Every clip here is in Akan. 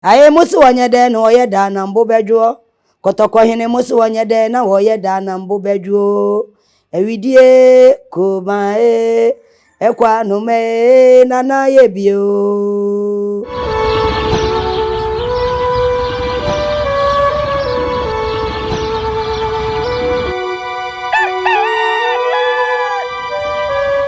Aye musu wanye de na oye da na mbo bedwo. Kotoko hene musu wanye de na oye da na mbo bedwo. Ewidie kuma ekwa nume nana yebio.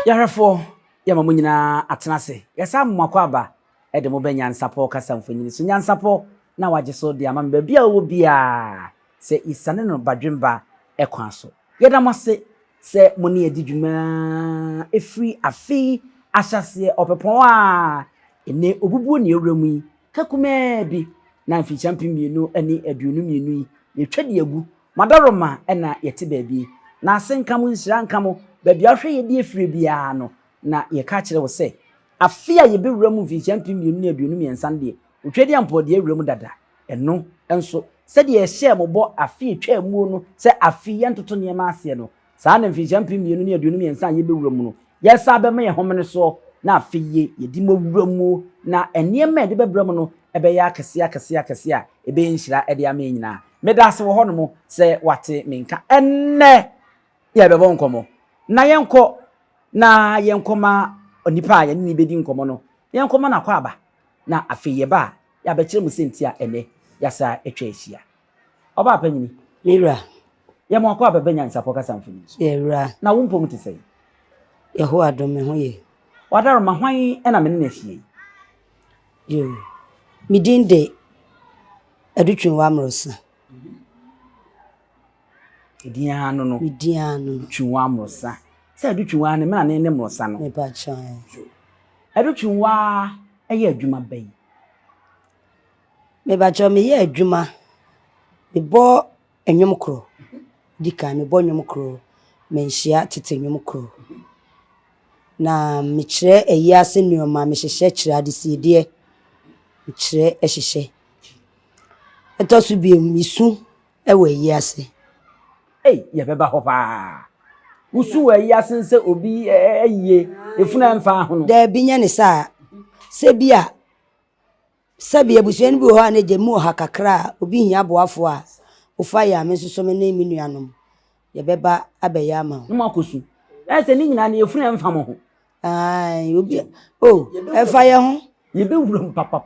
Yarafo yama munyina atenase yesa mmakwaba ede mo benyansapo kasa mfanyini so nyansapo na waje so de ama mba bia wo bia se isane no badwemba ekwan so yeda mase se mo ne edidwuma efri afi ahyase opepon a ene obubuo ne ewramu yi kakume bi na mfi champion ani aduonu mienu yi yetwade agu madaroma na yete baabi na asenkamo nsira nkamo baabi ahwe yedi efri bia no na ye ka kire wo se afia ye bewuramu fi champion mienu ne aduonu miensan de otwadi ampo de ewuramu dada eno enso se de ye hye mobo afia twa amuo no se afia ntoto ne ma ase no saa na fi champion mienu ne aduonu miensan ye bewuramu no ye sa be me ye homene so na afie ye di mawuramu na enema de bebram no ebe ya akese a ebe nhira ede ama nyina medase wo hono mo se wate menka enne ye bebo nkomo na yenko na yenkoma onipa ya ni bedi nkomo no yenkoma na kwa aba na afeye ba ya be kire mu sentia ene ya sa etwa ehia oba apanyini Mira ye mo kwa aba nyansapo kasa mfuni yewra na wo mpom tisei yeho adome ho ye wadaro ma hwan ena me na hie yo midinde Adutwumwaa Morosa edian no midiano Twi Morosa se Adutwumwaa ne me na Morosa no me pa chan Adutwumwaa eye adwuma bai me ba cho me ye adwuma me bo Nwomkro dika me bo Nwomkro Manhyia Tete Nwomkro na me kire eyiase nuoma me hyehye kire adesiedie me kire ehyehyye etosu bi misu ewe eyiase ye beba ho pa usu wa eyiase se obi aye efuna mfa ho no da binya ne sa sebia ebusuani bi ho ane gemu ha kakra obi hia boafo a ofa ya me soso me na mi nuanom ye beba abeya ama no makosu se ni nyina ne efuna mfa mo ho ai obi efa ye ho ye be wuram papa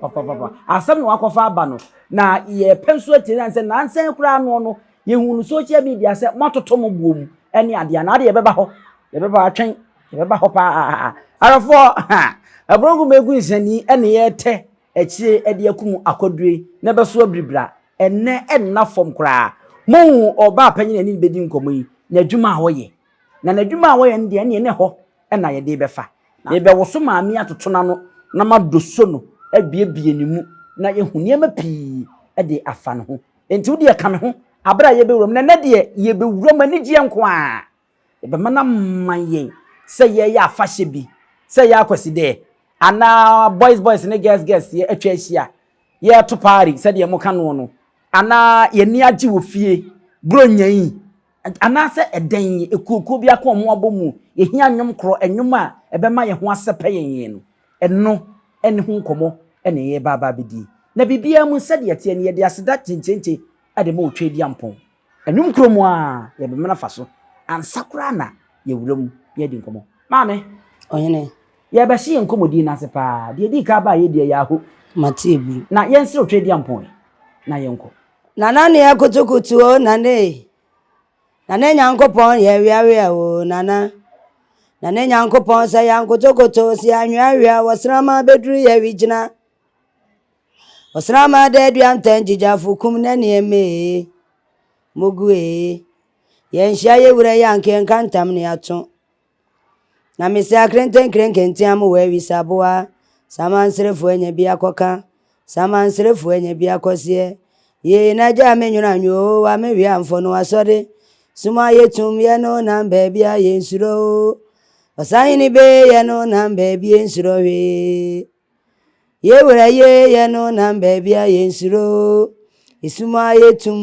asam no akofa aba no na ye penso atira nse na nse kura no ye hunu social media se matoto mo buom ene ade na ade ye beba ho ye beba atwen ye beba ho pa arafo abrogu megu nsani ene ye te echire ade akum akodure na beso abribra enne enna fom kura mo oba apanyina ni bedi nkomo yi na adwuma a woye na adwuma a woye nde ene ho ena ye de befa ye be woso maami atoto na no na madoso no abiebie ni mu na ye huniema pii ede afa no ho enti wo de ka me ho abra ye be wuram na de ye be wuram ani gye nko a ye be mana mayen se ye ya afa hye bi se ya akwasi de ana boys ne girls ye atwa ahia ye to party se de mo ka no ana ye ni age wo fie bronyan ana se eden ekuku bi akọ mo abomu ye hia Nwomkro enwom a ebe ma ye ho asepa yen no eno ene ho nkomo ene ye baba bidi na bibia mu se de yete ne ye de aseda chinchenche ade ma otwa di ampon Nwomkro mu a ye be mena faso ansakura na ye wuram ye di nkomo maame oyene ye be hye nkomodi na sepa de di ka ba ye de ya ho matebu na ye nse otwa di ampon na ye nko nana ne akotokotu o nana nyankopon ye wiawe o nana nyankopon sa yankotokoto si anwawia wasrama bedru ye wijina wasrama de duantan jijafu kum na ne eme mogue ye nhia ye wura yanke nkantam ne ato na mesa krenkentia mo we wisaboa samansrefu enya bia koka samansrefu enya bia kosie ye na ja menwura nwo wa me wi amfo no asode suma yetum ye no na baabia ye nsuro Asantehene be ye no na baby ensuro we ye wura ye no na baby ye nsuro isuma yetum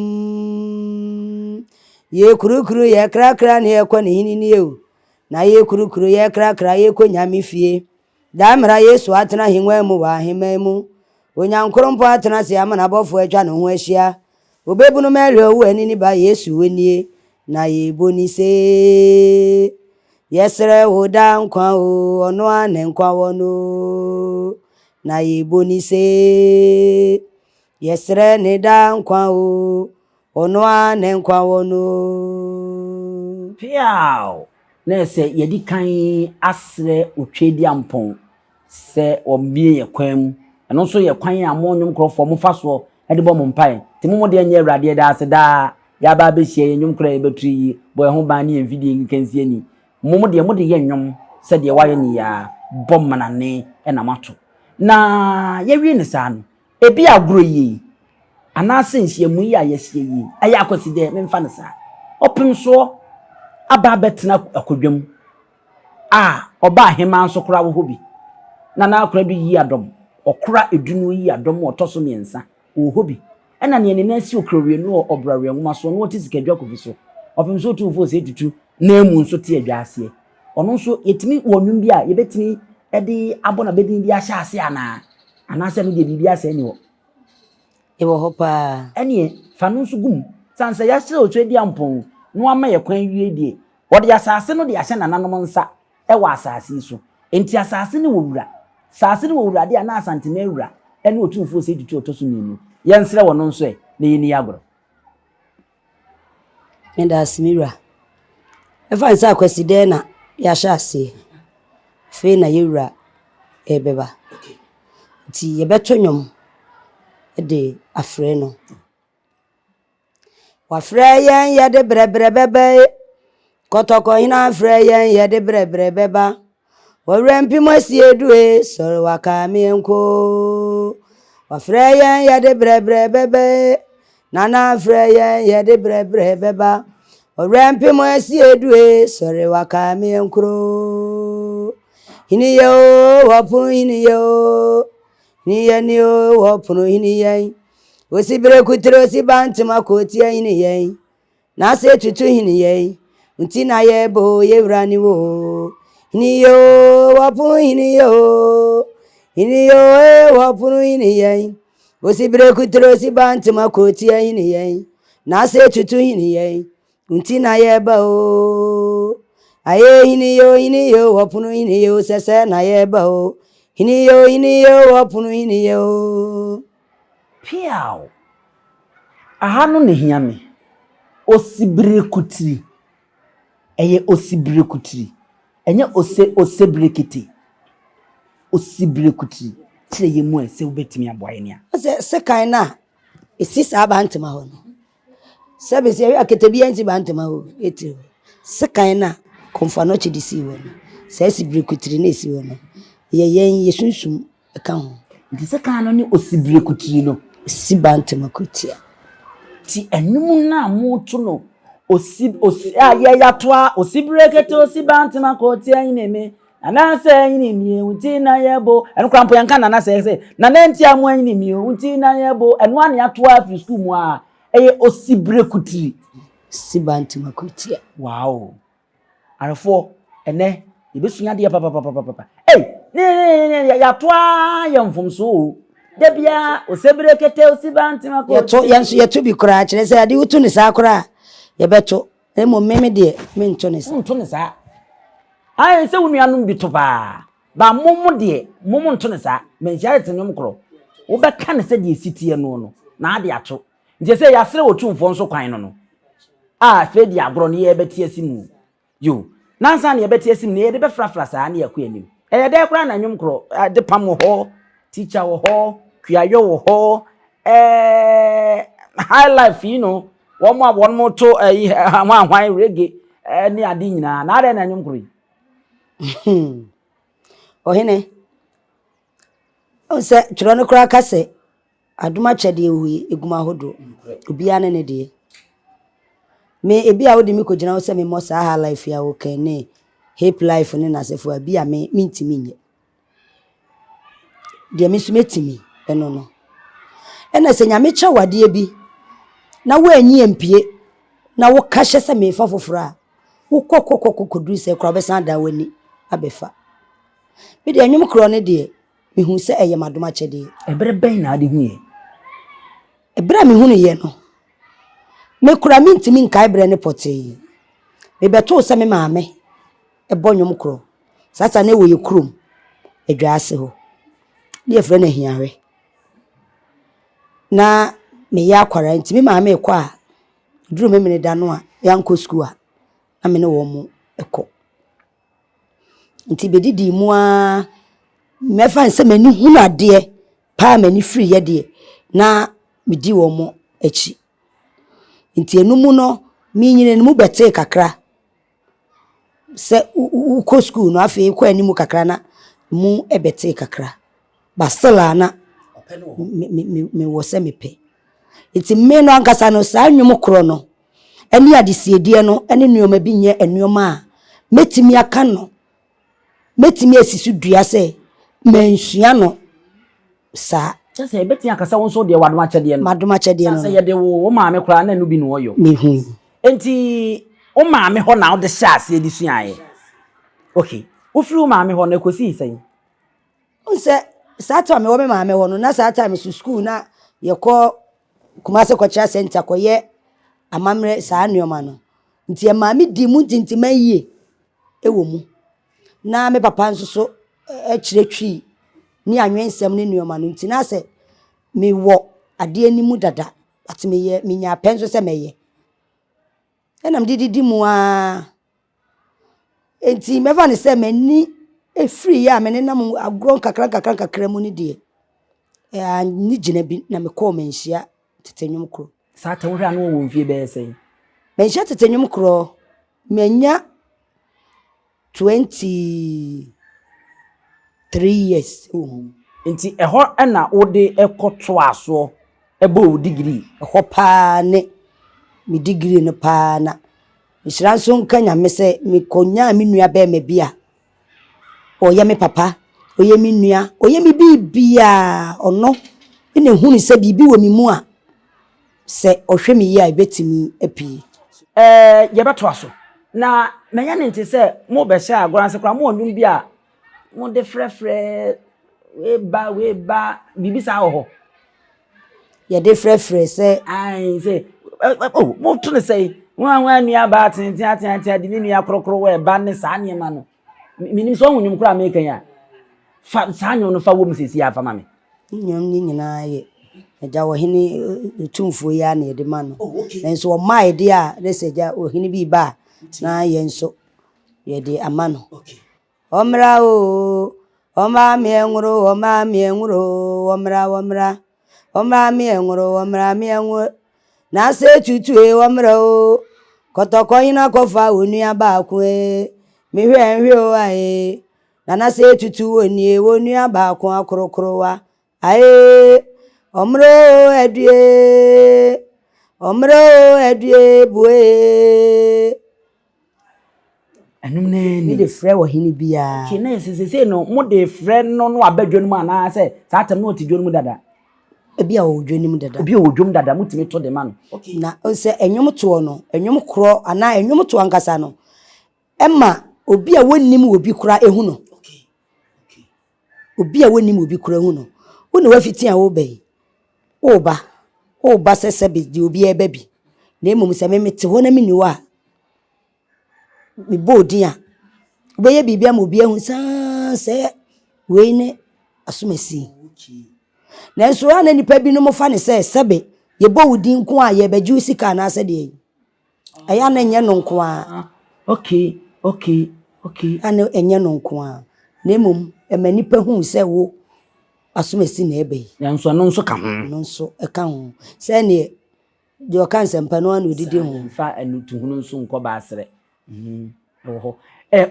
ye kurukuru ye krakra ne ye kwani hini ne o na ye kurukuru ye krakra ye ko nyame fie da mra Yesu atena hinwa mu wa hema mu Onyankro mpo atena se ama na bofo atwa no ho ahia obebunu mele owu ani ni ba Yesu wanie na yeboni se yesre woda nkwa o ono ane nkwa wono na yeboni se yesre ne da nkwa o ono ane nkwa wono piao na se yedi kan asre otwedi ampon se omie yekwam eno so yekwan amo Nwomkro mo faso e de bo mo mpai ti mo de anya awrade da ase da ya ba be hie Nwomkro e betri bo ho ba ne video nkansi ani mo de ye nwom se de waye ni ya bom manane e na mato na ye wi ne sa no ebi agro yi anase nhyiamu yi a yehie yi aya akwasi de memfa ne sa opim so aba betena akodwam oba hema nso kora wo hobi na akora bi yi adom okora edunu yi adom otoso miensa wo hobi ena ne ne nasi okrowe no obrawe nwoma so no otisi kadwa kofi so opim so tu fo se tutu na emu nso te adwa ase ono nso yetimi wonwum bi a yebetimi edi abona bedin bi ahya ase ana se no de bibi ase ni wo ewo hopa ene fa no nso gum sanse ya hye otwedi ampon no ama ye kwan wie die wode asase no de ahye nananom nsa e wa asase so enti asase ni wowura asase ni wowura de na Asantehene wura ene otumfo se tutu otoso ninu ye nsre wono nso e na ye ni agro menda simira efa nsa akwasi de na ya hye ase fe na yewura ebeba ti ye beto nwom de afre no wa fre yen ye de brebre bebe kotoko hina fre yen ye de brebre beba wa rempi mosie due soro waka mi enko wa fre yen ye de brebre bebe nana fre yen ye de brebre beba wa rempi mosie due soro waka mi enkro hini yo wapun hini yo ni yani o wopunu hini yen osibire kutire osibantima kotie hini yen na se tutu hini yen nti na ye bo ye wrani wo hini yo wopunu hini yo wopunu hini yen osibire kutire osibantima kotie hini yen na se tutu hini yen nti na ye bo aye hini yo wopunu hini yo sese na ye bo hini yo wapunu hini yo piao aha no ne hiame osibire kutiri eye osibire kutiri enye osebire kiti osibire kutiri tire ye mu se obetimi aboye nia se kan na esi sa bantima ho no se be se aketebi anti bantima ho eti se kan na komfa no chidisi wo no se osibire kutiri na esi wo no ye sunsun ka ho nti se kan no ni osibire kutiri no si bantima kutia ti enum na moto no ye yatoa osibire kete osibantima kotia ineme anase inimi unti na yebo enu krampo yanka na se na nti amu inimi unti na yebo enu ane atoa fi school mu a eye osibire kutiri si bantima kutia wow arefo ene yebesunya de papa ne yatoa yemfumso de bia osibire kete osibantima kotia yeto bi kura kire se ade utu ni sa kura ye beto emo meme de me nto ni sa ai se wunuanum bi to ba momo de momo nto ne sa menhia ete Nwomkro wo be ka ne se de sitie no na ade ato nje se ya sere otumfo nso kwan no fe di agro ne ye betie asimu yo nansa ne ye betie asimu ne ye de be frafra sa ne yakọ anim ye de kra na Nwomkro de pam ho teacher ho kuayo ho high life one more to hwan reggae ni ade nyina na ade na Nwomkro ohene o se chiro no kra kase aduma chede ewi eguma hodo obia ne de me ebi a wodi mi ko gina wo se me mo sa ha life ya wo kan ne hip life ne na sefo abi a me ntimi nye de me sumetimi eno no ena se nyame cha wade bi na wo anyi empie na wo ka hye se me fa fofora wo kokokokokodru se kra be san da wani abefa bi de Nwomkro ne de me hu se eye madoma chede Ebre ben na ade hu ye. Ebra me hu ne ye no. Me kura me ntimi nkai bre ne pote. Me beto se me maame ebo Nwomkro. Sasa na wo ye krom edwa ase ho. Ne efre na hiawe. Na me ya kwara ntimi maame ekọ a duru me mene da no a yanko school a na me ne wo mu ekọ. Nti bedidi mu a mefa nse mani hunu ade pa mani free ye de na me di wo mu echi. Nti enumu no mi nyine mu bete kakra se uko school no afi ko animu kakra na mu ebete kakra basela na me wo se mepe. Nti me no ankasa no sa Nwomkro no eni adesiedie no eni nuoma bi nye enuoma a metimi aka no metimi esisu dua se mensua no sa Sasa ebeti akasa won so de wadoma chede no. Madoma chede no. Sasa ye de wo maame kura na nu bi no oyo. Me hu. Enti o maame ho na o de sha ase edi suaye. Okay. O firi o maame ho na ekosi sen. Unse sata me wo me maame ho no na sata me school na ye ko Kumase Kocha Center koye amamre saa nuoma no. Nti e maame di mu tintima yie ewo mu. Na me papa nso so kiretwi ni anwensem ne nuoma no nti na se me wo ade animu dada ati me ye me nya penso se me ye. Enam didi mu a enti mefa ne se mani e free ya me ne nam agron kakra mu ni de. Ni gina bi na me ko Manhyia Tete Nwomkro. Sata wo hwa na wo mfie be sen. Manhyia Tete Nwomkro menya 23 years. Enti eho na wo de ekoto aso ebo wo degree. Eho pa ne mi degree no pa na. Misra so nka nyame se mi konya mi nua be me bia. Oye me papa, oye mi nua, oye mi bibia ono. Ene hunu se bibi wo mi mu a se ohwe mi ya ebetimi api. Ye beto aso. Na menya ne nti se mo be sha agora se kra mo onum bia mo de frefre we ba bibi sa ho. Ye de frefre se Ai se oh mo to ne say wan nua ba tintin de ni nua krokro we ba ne sa ne ma no. Minim so hunyum kra me kan ya. Fa sa nyo no fa wo msesi afa ma me. Nyom ni nyina ye. Eja wo hini tumfuo ya na ye de ma no. Enso wo mai de a reseja o hini bi ba na ye nso ye de ama no. Omra o oma mi enwuro oma mi enwuro omra oma mi enwuro omra mi enwo na se tutu e omra o kotoko ina kofa onu aba ku e mi hwe o ae na se tutu oni onu aba ku akrokro wa ae omro edue bue Enum ne ni de frɛ wo hini bia. Ki na sesese no mo de frɛ no no abadwon mu ana se sa atem no tidwon mu dada. Ebia wo dwonim dada. Obi o dwom dada mutimi to de ma no. Okay. Na onse Nwomto no, Nwomkro ana Nwomto ankasa no. Emma obi a wonnim obi kura ehu no. Okay. Obi a wonnim obi kura ehu no. Wo ne wafiti a wo bai. Wo ba sese bi di obi eba bi. Na emom se memete ho na mini wa. Mi bodin a. Wo ye bibia mo obi ehu san se we ne asomasi. Okay. Na nso ana nipa bi no mo fa ne se sebe ye bo wudi nko a ye beju sika na ase de aya na enye no nko a. Okay. Ana enye no nko a na emom ema nipa hu se wo asomasi na ebe na nso no nso ka ho no nso e ka ho se ne de o kan sempa no ana odidi ho fa anutu hu nso nko ba asre ho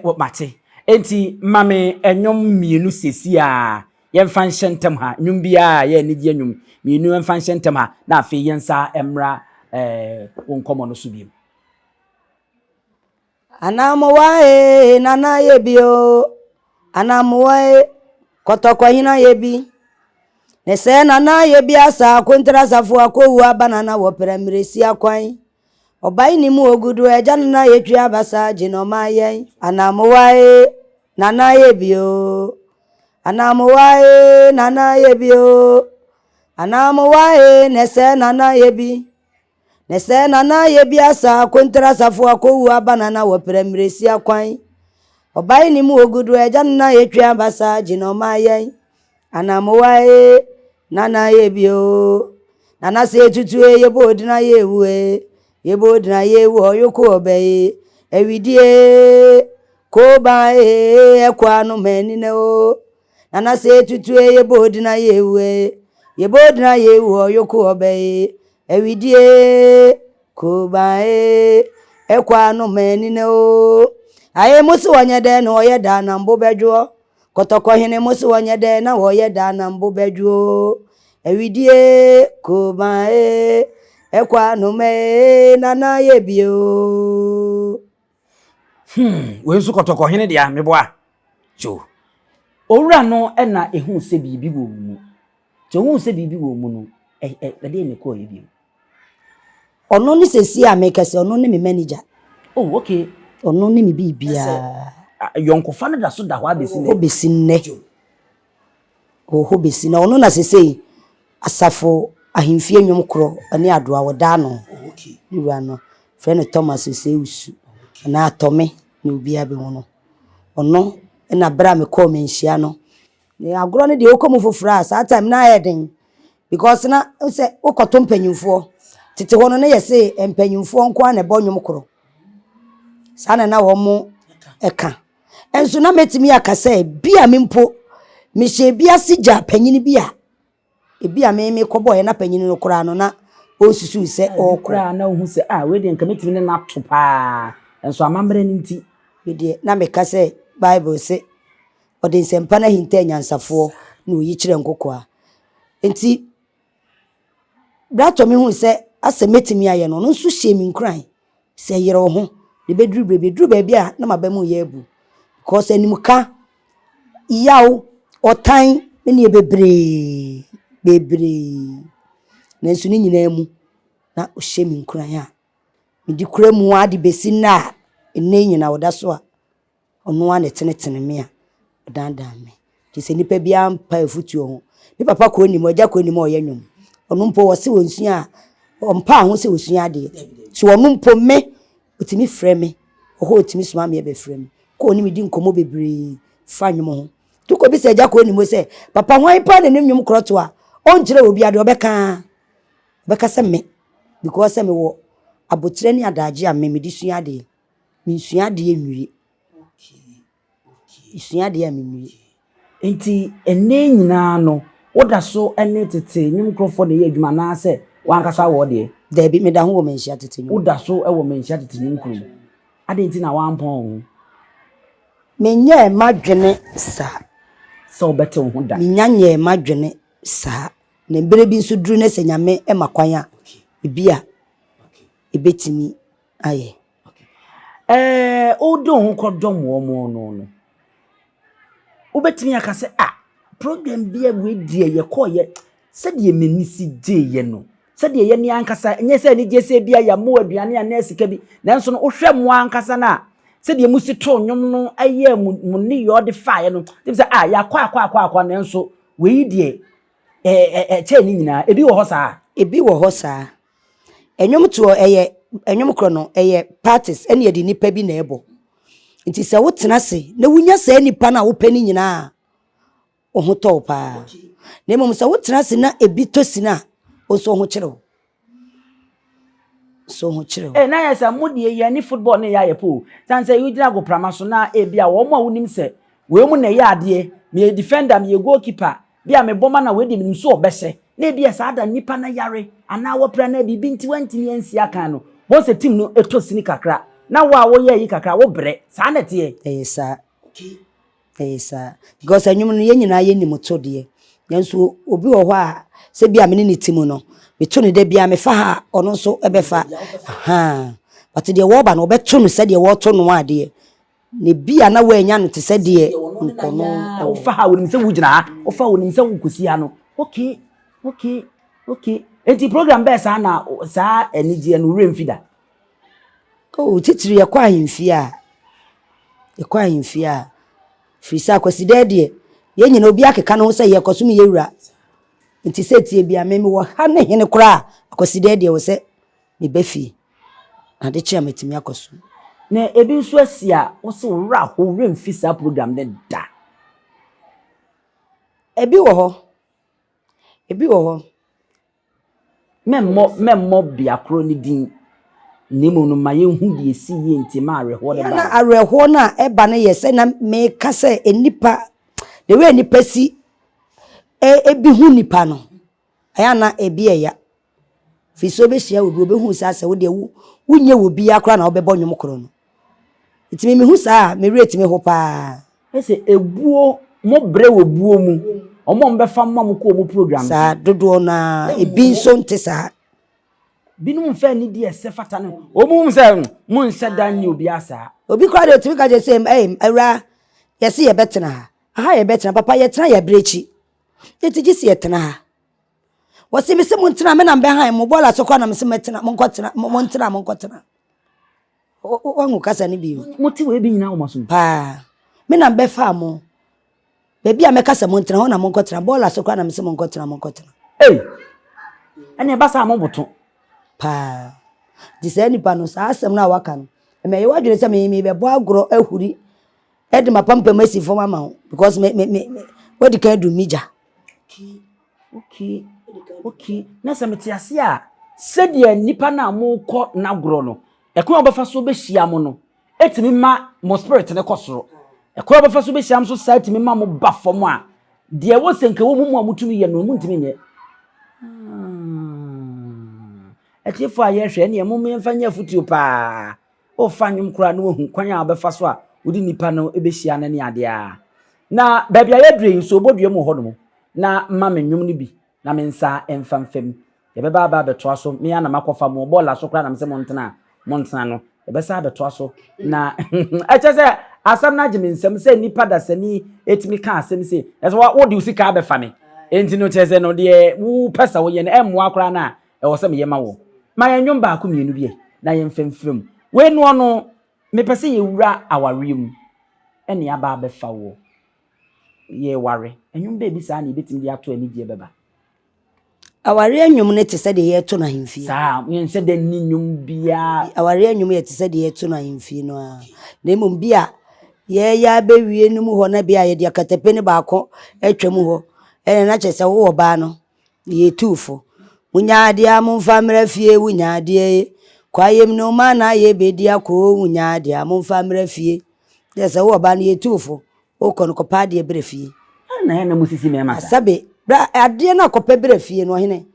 wo mate enti mame enyom mienu sesi a yemfa nhyentem ha nwum bia ye ne die nwum mienu yemfa nhyentem ha na afi yensa emra wonkomo no so biem anamowae nana yebio anamowae kotoko hina yebi ne se nana yebi asa kontra safo akowu abanana wo peremresi akwan obai ni mu ogudu eja nana yetwi abasa jinoma yen anamowae nana yebio anamuwae nana yebio anamuwae nese nana yebi nese nana yebi asa kontra safo akowu abanana wo premresi akwan obai ni mu ogudu eja nana yetwa abasa jinoma yen anamuwae nana yebio nana se tutu yebodina yewu oyoko obey ewidie koba ekwanu menine o nana se tutu yebodina yewu oyoko obey ewidie koba ekwanu menine o aye musu wonyede na oyeda na mbo bedwo kotoko hene musu wonyede na oyeda na mbo bedwo ewidie koba ekwanu me nana yebio we nso kotoko hene dia meboa jo owura no na ehu se bibi wo mu jo hu se bibi wo mu no de ne ko yebi ono ni sesi amekase ono ni me manager oh okay ono ni me bibia yonkofa no da so da ho abesi ne obesi ne ho besi na ono na sesei asafo ahemfie Nwomkro ani adoa woda no okay niwa no friend Thomas seseusu na atome na obia be wono ono na bra me call menhia no ne agoro ne de okomu fofura asa time na heden because na say okoto mpanyimfo tete hono ne yese mpanyimfo nko na ebo Nwomkro sana na wo mo eka enso na metimi akasa bia mempo me hye bia sija panyini bia ebia me koboye na panyini no kora no na osusu se okra na ohu se we de nka metimi ne na to pa enso amamre ni nti we de na me kasa Bible se odi sempa na hinta nyansafo na oyi kire nkokwa enti brato me hu se asemetimi aye no nso hye mi nkran se yere ho de bedru ba bia na mabamu ye ebu because animka yaw otan ne bebre na nso ni nyina mu na ohye mi nkran a me di kura mu ade besi na enne nyina woda so a ono ane tenetene me a dandan me ti se nipa bia mpa efutuo ho ni papa ko ni mo aja ko ni mo ye nwom ono mpo wo se wonsu a ompa ho se wosu ade ti ono mpo me otimi frɛ me oho otimi suma me be frɛ me ko ni me di nkomo bebre fa nwom ho to ko bi se aja ko ni mo se papa hwan pa ne Nwomkro to a onkyere obi ade obeka se me because se me wo abotire ni adaje a me di sua ade me sua ade enwire sua ade a me nwire enti enne nyina no woda so ene tete Nwomkrofo ne ye adwuma na se wankasa wo de da bi me da ho wo menhia tete nwom woda so wo menhia tete Nwomkro ade enti na wampon menye madwene sa so bete wo da minyanye madwene sa na mbere bi nso duru ne se nyame e makwan a bia ebetimi aye odo ho kodom wo mo no ubetimi aka se program bia we die ye koye se de menisi je no se de ye ni ankasa enye se ni je se bia ya mo aduane a na sika bi nanso no ohwe mo ankasa na se de musi to nwom no aye mu ni yo de fa ye no dem se ya kwa nanso we die che ni nyina ebi wo ho saa enwom to eye Nwomkro no eye parties ene ye di nipa bi na ebo nti se wotena se na wunya se nipa na wo pani nyina oho to pa na mom se wotena se na ebi to sina oso ho kire na yesa mudie ye ni football ne ya ye po san se yudina go pramaso na bia wo mo awunim se we mu na ye ade me defender me goalkeeper bia me boma na we di me so obehye na bia sa ada nipa na yare ana wo pra na bibi nti wantini ansi aka no bo se team no eto sini kakra na wo ye yi kakra wo bre sa na tie sa because anyum no ye nyina ye ni moto de yanso obi wo ho a se bia me ni team no me to ne da bia me fa ha ono so ebefa but de wo ba no obeto no se de wo to no ade ne bia na wo anya no te se de nkono o fa ha wonim se wugina ha o fa wonim se wukusi ha no okay enti program be sa na sa enije no remfida titiri yakwa ahemfie a frisa kwasi de ye nyina obi akeka no say ye koso me yewura nti setie bia me wo ha ne hene kora akoside de wo se me bafie na de chia metimi akoso na ebi nso asia wo se wura ho remfisa program ne da ebi wo ho memmo biakro ni din nimo no maye hu de esi ye ntima areho ne ba na areho na eba ne ye se na me ka se enipa the way enipa si ebi hu nipa no aya na ebi eya fi so be hia obi hu sa se wo de wunye wo bi akra na obebo Nwomkro no itimi me hu sa me rate me ho pa ese ebuo mo bre wo buo mu omo mbefa mo ko mo program sa dodo na ebi nso nte sa binum fa ni die se fata no omu se mo nse dan ni obi asa obi kwa de otimi ka je se awra yesi ye betena ha aha ye betena papa ye tena ye brechi yetiji si ye tena ha wasi mi se mo ntena me na mbe han mo bola so kwa na me se metena mo nkotena mo nkotena wangu kasa ni bi mo ti we bi nyina wo maso pa me na mbe fa mo bebi a me kasa mo ntena ho na mo nkotena bola so kwa na me se mo nkotena ene ba sa mo boto pa dise nipa no sa asem na waka no me ye wadwere se me be bo agro ahuri edi mapampa masi fo mama because me wadi kan du mija okay na se metiase a sedia nipa na mo kọ na gro no ekwa obafa so be hia mo no etimi ma mo spirit ne kosoro ekwa obafa so be hia mo so sa etimi ma mo ba fo a de wo senke wo mu a mutumi ye no mu ntimi nye etifo aye hwe ne mo memfa nya futuo pa o fa Nwomkro na ohu kwan a obafa so a wodi nipa no ebe hia na ne ade a na babia ye dre so obodua mu ho no na ma menwom ni bi na mensa emfamfam ye beba ba beto aso me ana makofa mo bola so kra na mse montena no ye besa beto aso na echese asam na jimensem se nipa da sani etimi ka asem se eso wo de usika abefa me enti no chese no de wu pesa wo ye na emmo akra na e wo se me ye ma wo ma ye nwom ba ko mienu bi na ye mfamfam we no no me pese ye wura awarem ene aba abefa wo ye ware enwom ba bi sa na ebetimi de ato ani die beba aware anwum ne te se de ye to na himfie sa yen se de ni nwom bia aware anwum ye te se de ye to na himfie no a na mum bia ye ya be wie num ho na bia ye de akatepe ne ba ko atwam ho ene na chese wo ba no ye tufo munyade amumfa mra fie wunyade kwayem no ma na ye bedi akọ wunyade amumfa mra fie chese wo ba no ye tufo o kon ko pa de bre fie na na musisi me masa sabe bra ade na kopa bre fie no hene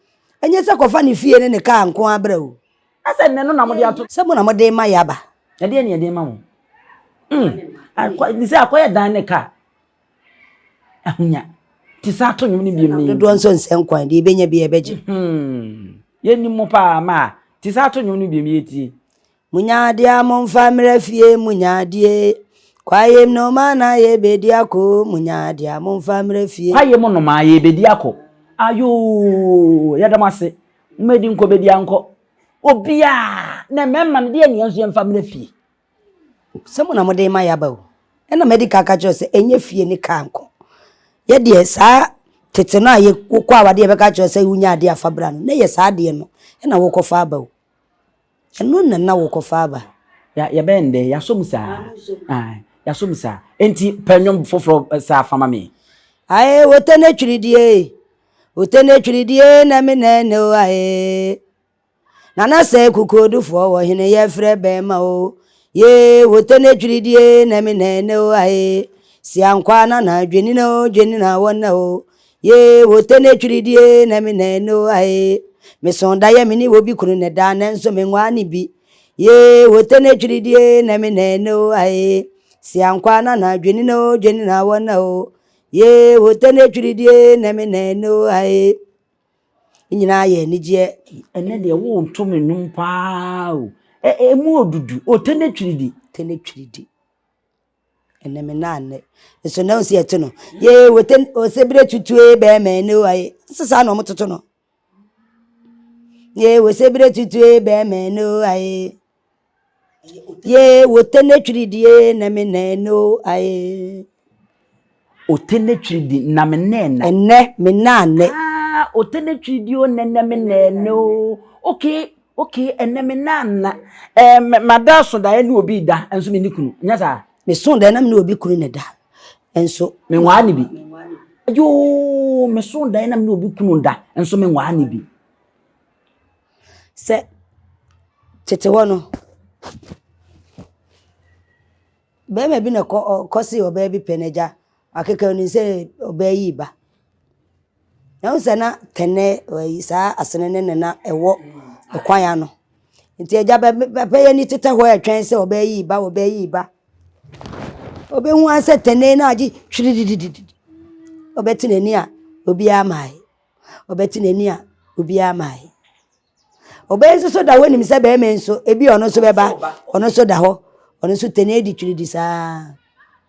enye se kofa ne fie ne ka anko abra o asa ne no na mo de ato se mo na mo de ma yaba de ne de ma mo ni se akoye dan ne ka ahunya ti sa to nwom ni bi mi do nso nsen kwan de benya bi ebeje ye ni mo pa ma ti sa to nwom ni bi mi eti munyade amumfa mra fie munyade kwayem no ma na ye bedi akọ munyade amumfa mra fie kwayem no ma ye bedi akọ ayo ya damase mmedi nko bedi anko obia na memma me de ne enso emfa mra fie se mo na mo de ma yaba o ena medical ka cho se enye fie ni ka anko ye de sa tete na ye kokwa wade ye be ka cho se wunyade afabra no na ye sa de no ena wo kofa aba o eno na wo kofa aba ya bende ya somusa ya somusa enti panwom foforo sa fama me aye wotene twridie na me na no aye nana se kukodufo wo hene ye frɛ bema o ye wotene twridie na me na no aye si ankwa na dweni na wona o ye wotene twridie na me na no aye me sonda ye me ni obi kunu ne da na nso me nwa ni bi ye wotene twridie na me na no aye si ankwa na dweni na wona o ye wotene twridie na me na no aye nyina ye nije ene de wo nto me num pa o mu odudu o tene twridi ene me na ne so na osi eto no ye woten o sebre tutue be me no aye sisa no mototo no ye wo sebre tutue be me no aye ye wotene twridie na me na no aye otenetwidi na menena enne menane otenetwidi o nenne meneno okay enne menana madaso da ene obi da enso me nikunu nya sa me son da na me obi kunu ne da enso me nwaani bi yo me son da na me obi kunu da enso me nwaani bi se tete wono be me bi na kosi oba bi peneja akeka ni se oba yi ba na unse na tene sa asene ne na ewo ekwan ya no nti eja be ye ni tete ho etwen se oba yi ba obe hu anse tene na agi hwiridididi obeti nani a obi amai obeti nani a obi amai obe so da woni mi se be me nso ebi ono so beba ono so da ho ono so tene di hwiridi sa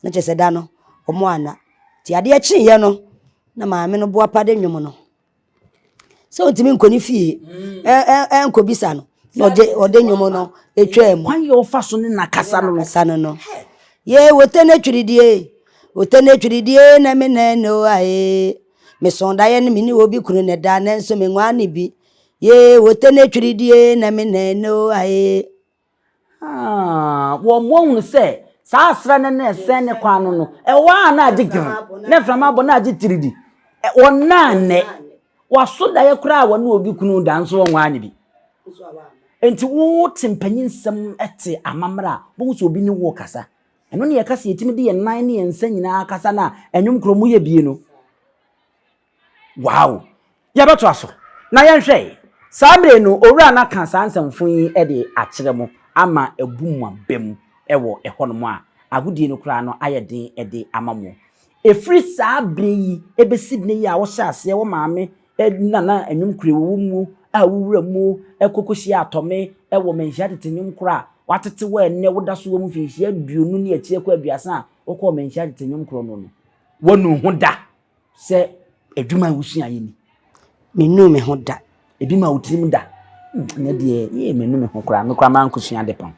na chese da no omo ana ti ade a chi ye no na maame no bo apade nwom no so otimi nkoni fie nkobisa no ode nwom no etwa mu kwan ye ofa so ne nakasa no ye wotene twridie na me no ae me sonda ye ne mini obi kunu ne da na nso me nwa ne bi ye wotene twridie na me no ae wo mo hunu se sa asra ne na esen ne kwan no wa na agigiri ne frama bo na agitiridi wona ne waso da ye kura wa na obi kunu da nso nwa ne bi enti wo timpanyinsem ete amamra bo so obi ni wo kasa eno ne yakasa yetimi de ye nan ne yensa nyina kasa na Nwomkro mu ye bie no wow ya beto aso na yenhwe sabre no owura na kan sansamfun e de akire mo ama ebumwa bem ewo ehonom a agudie no kura no ayeden e de amamo efri sabre yi ebesidne yi a wo hya ase wo maame na Nwomkro wo mu a wura mu ekokoshi atome ewo Manhyia Tete Nwomkro a watete wa enne woda so wo mu finhia duonu ne akire kwa aduasa wo ko Manhyia Tete Nwomkro no wonu ho da se edwuma wusua yini menu me ho da ebi ma utirim da na de ye menu me ho kra me kwa man kusua de pam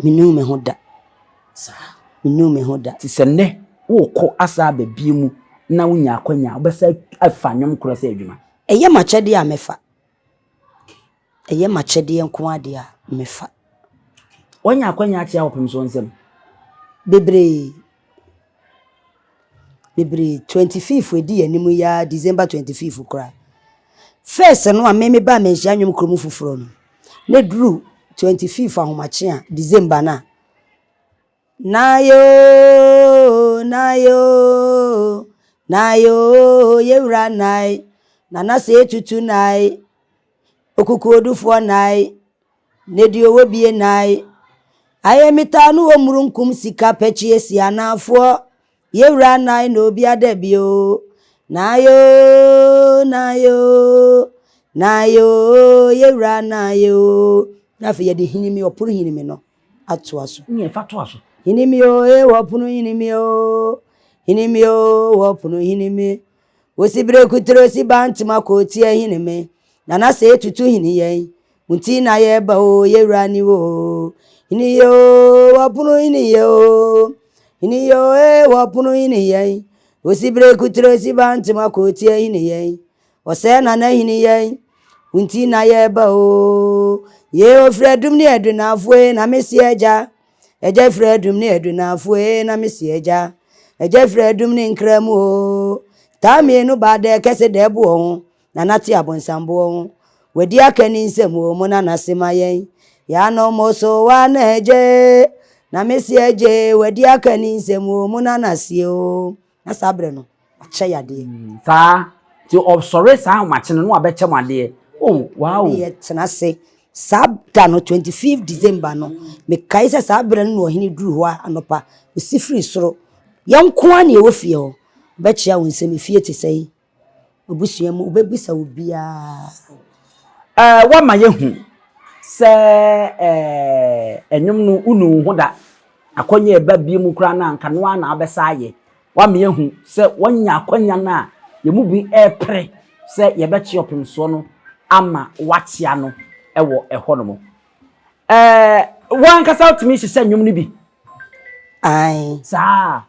menu me ho da sa menu me ho da ti se ne wo ko asa ba bi mu na wonya akwanya obesa afa Nwomkro se edwuma eye machede a mefa eye machede nko ade a mefa wonya akwanya akia opim so nsem bebre 25th edi animu ya December 25th kra first no a me ba Manhyia Nwomkro mu fufuro no ne dru 25th ahomache a December nayo yewra nai na se tutu nai okukodufo nai nedi owo bie nai ayemita no omurunkum sika pechi esi anafo yewra nai no obi adabio nayo yewra nayo na fe yede hinimi opuru hinimi no ato aso nye fato aso hinimi wopunu hinimi wopunu hinimi wosibre kutro si bantima ko tie hinimi na se tutu hiniyen unti na ye ba o yewra ni wo hiniyo wopunu hiniyo wopunu hiniyen wosibre kutro si bantima ko tie hiniyen ose na hiniyen unti na ye ba o ye ofredum ni adunafo na mesi eja fredum ni adunafo na mesi eja fredum ni nkramu o tami no bade kese de bu ho na nati abonsambo ho wadi akani nsem o mo na nasemayen ya no mo so wa na eje na mesi eje wadi akani nsem o mo na nasi o na sabre no ache yade sa ti obsore sa mache no abeche mwade oh wow ye tenase sabda no 25th December no me kaisa sabre no hini duru ho anopa osifiri soro yanko ani e wo fie ho beche a wonsem fie te sei obusua mu obebisa obia wa ma yehu se enwom no unu ho da akonya eba bi mu kra na anka no na abesaye wa ma yehu se wonya akonya na ye mu bi epre se ye beche opim so no ama watia no ewo eho no wan kasa otimi hye enwom no bi ai sa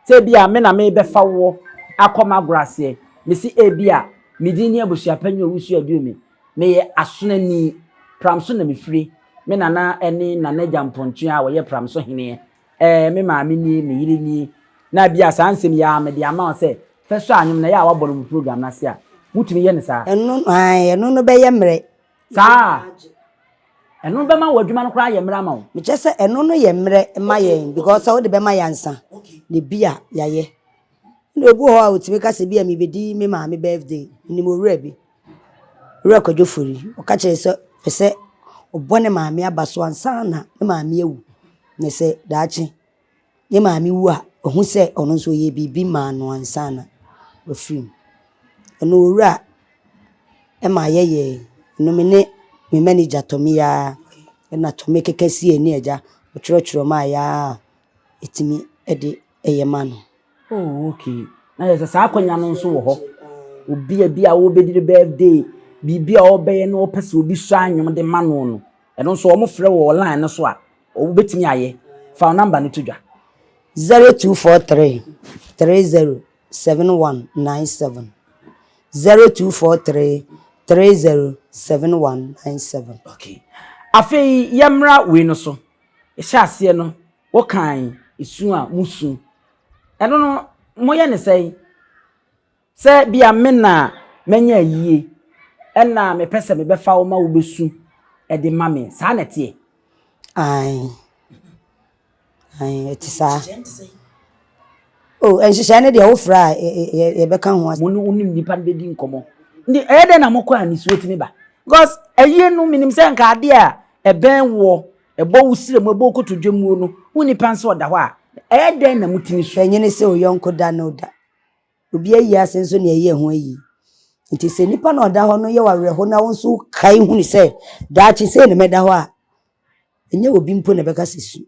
Say bia me na me be fa wo akoma grase me si e bia me din ni abusua panyo wusu adume me ye asonani pramso na me firi me nana eni nana jampontu a wo ye pramso hene me maame ni me yiri ni na bia sansem ya me dia ma se fe so anyum na ya wa bolo program na se a mutumi ye ne sa eno no be ye mre sa eno be ma wadwuma no kra ye mre ma wo me che se eno no ye mre ma ye because wo de be ma yansa ne bia ya ye no ebu ho a utimi ka se bia me bedi me maame birthday ni mo wura bi wura kwadwofori o ka che se obone maame abaso ansa na me maame ewu ne se daachi ne maame wu a ohu se ono so ye bibi ma no ansa na ofim eno wura e ma ye no me manager Tomia na Tomi kekesi eni eja o chiro ma ya etimi ede eyema no. Oh, okay. Na yesa sa akonya no nso wo ho. Obi bia wo bedi birthday, bibia wo be no pese obi so anwom de ma no. Eno nso wo mo frɛ wo online no so a, wo betimi aye. Fa number no tudwa. 0243 307197 0243 307197. Okay. Afei yemra we no so. Ehya ase no, wo kan esu a musu. Eno no moye ne sei. Se bia me na menya yie. Ena me pese me befa wo ma wo besu e de mame. Sa na tie. Ai etisa. Oh, enhyehyɛ ne de wo fra ye beka ho as. Mo no unim nipa be di nkomo. Ndi ede na mokɔ anisu etimi ba. Because aye no minim se nka ade a eben wo ebo wusire mo ebo kotodwemu no uni panse oda hɔ a ede na mutimi so Enyene se oyonko da no da. Obi ayi asenso ne ayi ho ayi. Nti se nipa na oda hɔ no ye wawerɛ ho na wonso kai hu ni se daachi se ne meda hɔ a enye obi mpo ne beka sesu.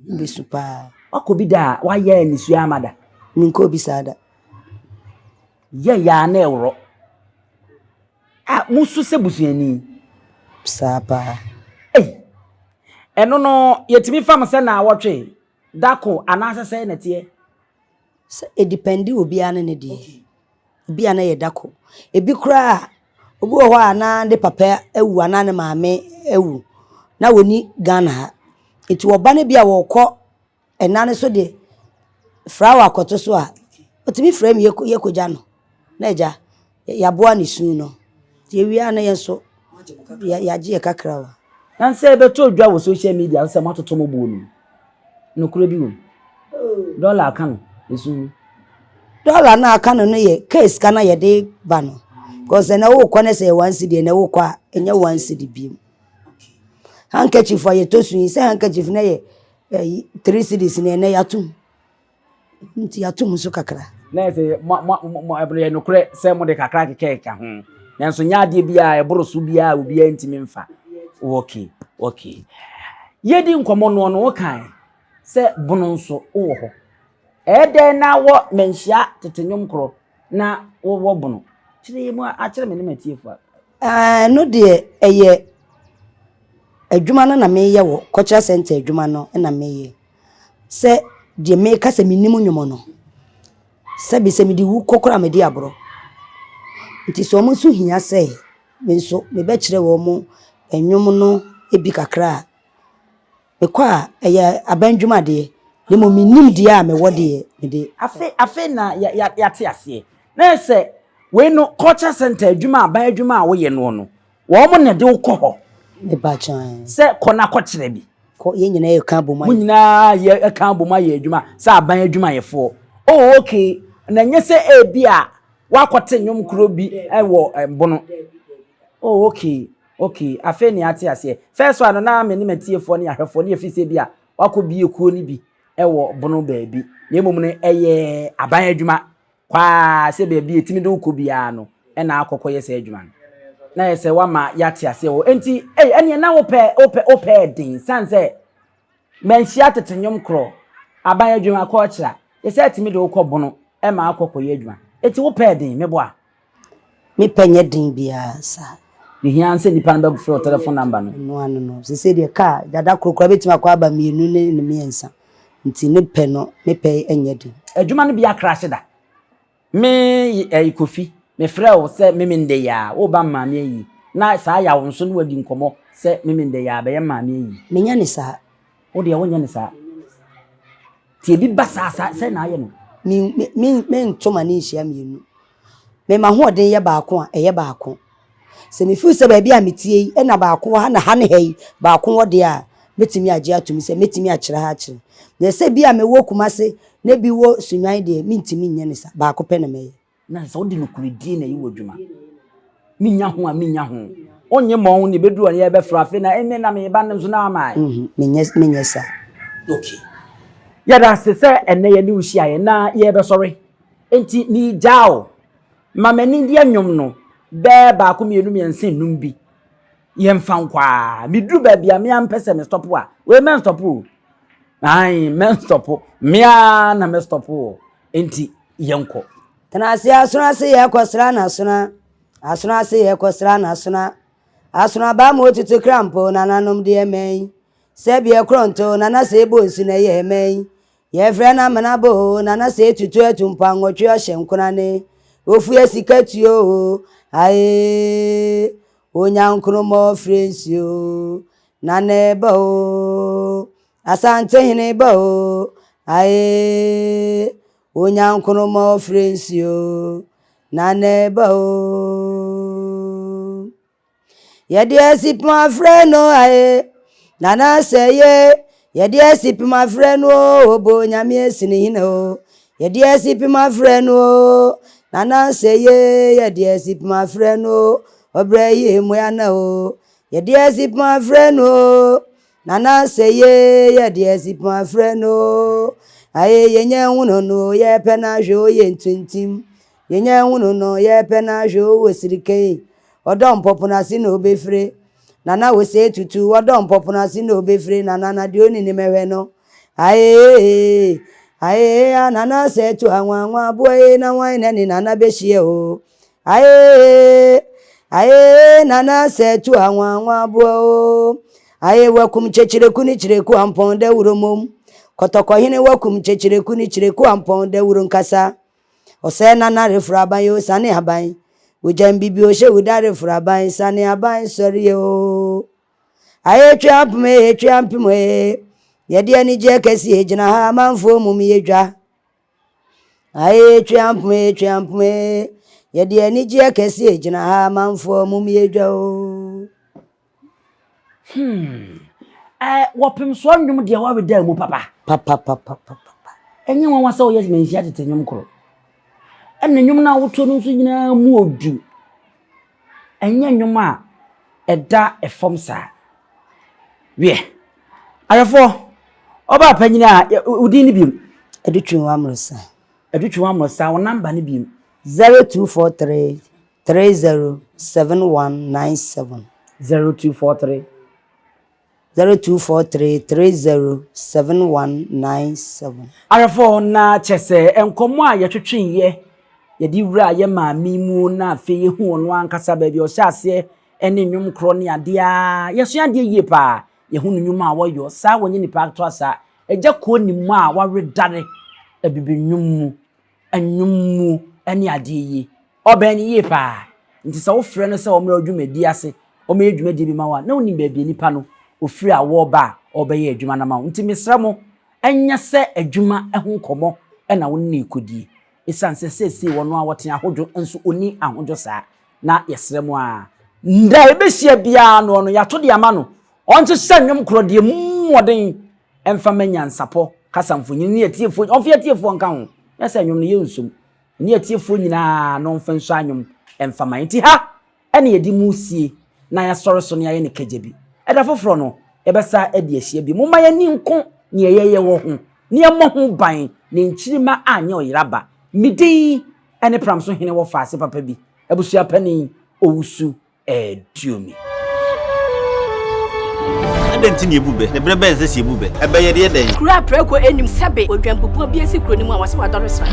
Mbe super. Wakobi da wa ye anisu amada. Minko bi sada. Ye ya na ewro. Ah musu se busuani. Sapa. Eno no yetimi fam se na awotwe. Dako anase se na tie. E dependi obi ane ne die. Obi ane ye dako. Ebi kura obi wo hɔ ana de papa ewu ana ne maame ewu. Na woni Ghana ha. Eti oba ne bia wo kɔ enane so de frawa akoto so a. Otimi frame ye koja no. Na eja ya boa ne su no. Ti wi ana ye so ya je kakrawa. Nan se beto dwa wo social media se matoto mo bo no. No kuro bi wo. Dollar aka no esu. Dollar na aka no ye case kana ye de ba no. Because na wo kɔ ne se 1 cedi na wo kɔ a enye 1 cedi bi. Handkerchief for ye to su se handkerchief na ye 3 cedis na yatum. Nti yatum so kakra. Na se mo ebre no kure se mo de kakra kekeka ho. Nanso nya ade bia e boro so bia obi antimi mfa. Okay. Yedi nkomo no wo kan se bono nso wo ho. Ede na wo Manhyia Tete Nwomkro na wo bono. Kire mu a kire me ne matiefu. No de eye adwuma no na meye wo cultural center adwuma no na meye. Se de me ka se minim nwomo no. Se be se me di wu kokora me di abro. Nti so mo so hia se me nso me be kire wo mo enwom no ebi kakra. Me kwa eye abandwuma de ne mo minim de a me wo de me de Afe na ya te ase. Na se we no culture center adwuma aban adwuma a wo ye no no. Wo mo ne de wo kɔ hɔ. me ba chan. Se kona kɔ kire bi. Ko ye nyina ye kan boma. Mu nyina ye kan boma ye adwuma. Sa aban adwuma ye fo. Oh okay. Na nye se e bi a wakote Nwomkro bi wo bono. Oh okay. Afe ni ate ase. First one na me ni matiefo ni ahwefo ni efise bi a wako bi ekuo ni bi wo bono baabi. Na emom ne eye aban adwuma kwa se baabi etimi de woko bia no na akokɔ se adwuma. Na ye se wama yate ase wo. Enti ene na wo pɛ din sanse Manhyia Tete Nwomkro aban adwuma kɔ kira. Ye se etimi de woko bono ma akokɔ ye adwuma. Eti wo pɛ din meboa. Me penye din bia sa. Ni hian se nipa no be frɛ telephone number no. No. Se de ka dada krokra betima kwa ba mienu ne miensa. nti ne pɛ no me pɛ enye di adwuma no bia crash da me kofi me frɛ wo sɛ me mende ya wo ba maame yi na saa ya wo nso no wadi nkomo sɛ me mende ya be maame yi menya ne saa wo de wonya ne saa tie bi ba saa sɛ na aye no me ntoma ne nhia mienu me ma ho ɔden yɛ baako a ɛyɛ baako sɛ me fu sɛ ba bia metie yi na baako ha na ha ne hɛyi baako wɔ de a metimi agye atumi sɛ metimi akyerɛ ha akyerɛ na sɛ bia me wo kumase na bi wo sunwan de mentimi nyɛ ne saa baako pɛ na mɛyɛ na sɛ wo de no kuredie na yi wɔ adwuma minya ho onye mo ni bedu on ye be fra fe na ene na me ba nem so na amai menye sa okay ya da se ene ye ni ushi aye na ye be sorry enti ni jao mama ni dia nwom no be ba ko mienu miensen num bi ye mfa nkwa mi duru ba bia me ampese me stop a we men stop o ai men stop mia na me stop o enti ye nko tana se asuna se ye kwasra na asuna se ye kwasra na asuna ba mo tutu krampo na nanom de emen se bia kronto na na se bo nsi na ye emen ye fre na manabo na na se tutu atumpa nwotwe ohyenkona ne ofu esikatuo ae onyankro mo frensio na neba o Asantehene ba o ae onyankro mo frensio na neba o yedi esip ma freno ae nana seye yedi esip ma freno obo nyame esini hine o yedi esip ma freno nana seye yedi esip ma freno obraye moyana o yedi esip ma freno nana seye yedi esip ma freno ae yenye wuno no ye pena jo ye ntintim yenye wuno no ye pena jo wosirike odom popuna na obefre nana we se tutu odom popuna na obefre nana de oni ni mewe no ae nana se tu anwanwa boy na wan na ni nana behie o ae nana se tu anwanwa bo ae wakum chechireku ni chireku amponde uromom kotoko hine wakum chechireku ni chireku amponde urun kasa ose nana refra bayo sane haban Ujan bibi o she udare furaban sane aban sori o aye twamp me ye de ani je kesi ejina ha manfo mum ye dwa aye twamp me ye de ani je kesi ejina ha manfo mum ye dwa o wopim so nwum de wa weda mu papa enye won wasa o ye Manhyia Tete Nwomkro enne nwum na woto no so nyina mu odu enye nwum a eda efom sa we ayefo oba panyina udi ni biem Adutwumwaa wo number ni biem 0243 307197 307197 ayefo na chese enkomo a yetwetwen ye yedi wura ye maami mu na afi ye hu ono ankasa ba bi o hyase ene Nwomkro ne ade a yeso ade yie pa ye hu nwum a woyo sa wonye nipa to asa eja ko nimu a waredare Abibirem mu anwum ene ade yie oba ne yie pa nti sa wo frɛ no sɛ omra adwumadi ase omra adwumadi bi ma wa na oni ba bi nipa no ofiri awo ba obeye adwuma na ma nti mesra mo enya sɛ adwuma ehun komo na wonni kodie esanse sese wono a wote ahodwo nso oni ahodwo saa na yesre mo a nda ebehia bia no yato de ama no onche sɛ Nwomkro de muoden emfa NYANSAPO kasamfonyi ne atiefo ofie atiefo nka ho yesa nwom no ye nsum ne atiefo nyina no mfa nso anwom emfa man ti ha ene yedi musie na ya sɔre so ne aye ne kajebi eda foforo no ebesa edi ahia bi mumma ya ni nko ne yeye wo ho ne mo ho ban ne nkyirima anya oyiraba midi ene pram so hene wo faase papa bi abusua pani owusu eduomi adenti ne ebube ne brebe nse si ebube ebeye de den kura preko enim sebe odwambubu bi esi kroni mu a wase wadore sra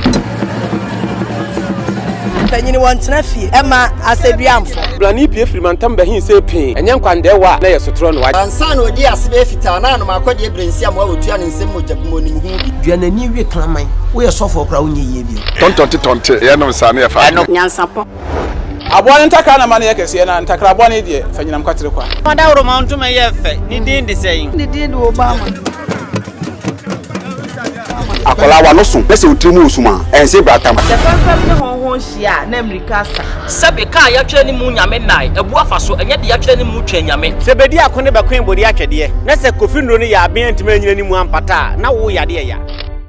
panyini won tena fie ema aseduamfo blani pie frimantam behin se pin enye nkwande wa na yesotro no wa ansa na odi asebe fita na no makode ebrensi am wa wotua ne nsem mojabumoni mu hu bi duanani wie klaman wo ye sofo kra wo nye yie bi tontonte ye no sane ye fa NYANSAPO aboa ntaka na mane yekese na ntakra aboa ne die fanyinam kwatere kwa Mada woro ma ntuma ye fe ni din de sey ni din do Obama akola wa no so pese utrimu usuma ense bratam the confirm ne honhon hia na America sa sebe ka ya twere ni mu nyame nai ebu afaso enye de ya twere ni mu twa nyame sebedi akone bakwen bodi atwede na se kofi nro ni ya aben ntima nyina ni mu ampata na wo yade ya